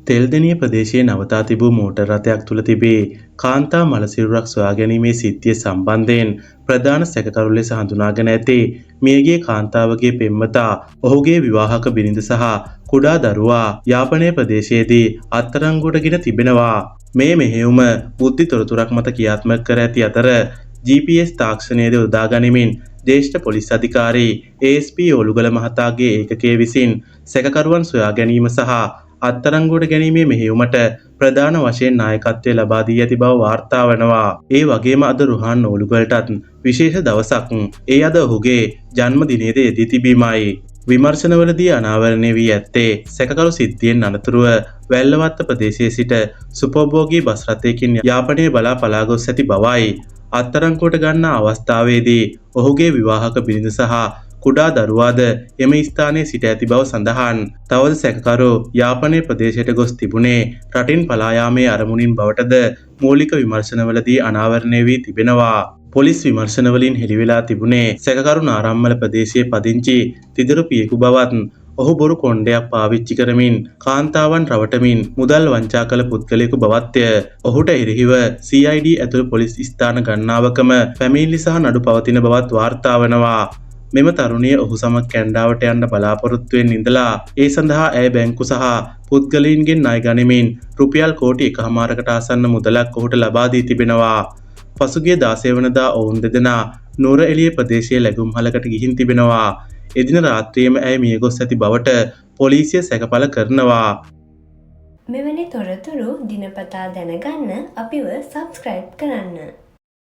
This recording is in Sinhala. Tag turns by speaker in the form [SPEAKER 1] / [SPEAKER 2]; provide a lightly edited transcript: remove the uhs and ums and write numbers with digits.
[SPEAKER 1] තෙල්දෙණිය ප්‍රදේශයේ නවතා තිබූ මෝටර් රථයක් තුළ තිබේ කාන්තා මළසිරුරක් සොයා ගැනීමේ සිද්ධිය සම්බන්ධයෙන් ප්‍රධාන සැකකරු ලෙස හඳුනාගෙන ඇති මියගිය කාන්තාවගේ පෙම්වතා ඔහුගේ විවාහක බිරිඳ සහ කුඩා දරුවා යාපනය ප්‍රදේශයේදී අත්අඩංගුවටගෙන තිබෙනවා. මේ මෙහෙයුම බුද්ධි තොරතුරක් මත ක්‍රියාත්මක කර ඇති අතර GPS තාක්ෂණයද යොදා ගනිමින් ජ්‍යෙෂ්ඨ පොලිස් අධිකාරී ASP ඔලුගල මහතාගේ ඒකකය විසින් සැකකරුවන් සොයා ගැනීම සහ අත්අඩංගුවට ගැනීමේ මෙහෙයුමට ප්‍රධාන වශයෙන් නායකත්වය ලබා දී ඇති බව වාර්තා වනවා. ඒ වගේම අද රුහාන් ඕලුගලටත් විශේෂ දවසක්. ඒ අද ඔහුගේ ජන්මදිනයේද යෙදී තිබීමයි. විමර්ශනවලදී අනාවරණය වී ඇත්තේ සැකකරු සිද්ධියෙන් අනතුරුව වැල්ලවත්ත ප්‍රදේශයේ සිට සුපභෝගී බස් රථයකින් යාපනය බලා පලා ගොස් ඇති බවයි. අත්අඩංගුවට ගන්නා අවස්ථාවේදී ඔහුගේ විවාහක බිරිඳ සහ කුඩා දරුවාද එම ස්ථානයේ සිට ඇති බව සඳහන්. තවද සැකකරු යාපනය ප්‍රදේශයට ගොස් තිබුණේ රටින් පලා යාමේ අරමුණින් බවටද මූලික විමර්ශනවලදී අනාවරණය වී තිබෙනවා. පොලිස් විමර්ශනවලින් හෙළිවෙලා තිබුණේ සැකකරු නාරම්මල ප්‍රදේශයේ පදිංචි තිදරු පියෙකු බවත් ඔහු බොරු කොණ්ඩයක් පාවිච්චි කරමින් කාන්තාවන් රවටමින් මුදල් වංචා කළ පුද්ගලයෙකු බවත්ය. ඔහුට එරෙහිව CID ඇතුළු පොලිස් ස්ථාන ගණනාවකම පැමිණිලි සහ නඩු පවතින බවත් වාර්තා වනවා. මෙම තරුණිය ඔහු සමග කැනඩාවට යන්න බලාපොරොත්තුවෙන් ඉඳලා ඒ සඳහා ඇය බැංකු සහ පුද්ගලයින්ගෙන් ණය ගනිමින් රුපියල් කෝටි 1.5කට ආසන්න මුදලක් ඔහුට ලබා දී තිබෙනවා. පසුගිය 16 වනදා ඔවුන් දෙදෙනා නුවර එළිය ප්‍රදේශයේ ලැබුම්හලකට ගිහින් තිබෙනවා. එදින රාත්‍රියේම ඇය මියගොස් ඇති බවට පොලිසිය සැකපල කරනවා.
[SPEAKER 2] මෙවැනි තොරතුරු දිනපතා දැනගන්න අපිව සබ්ස්ක්‍රයිබ් කරන්න.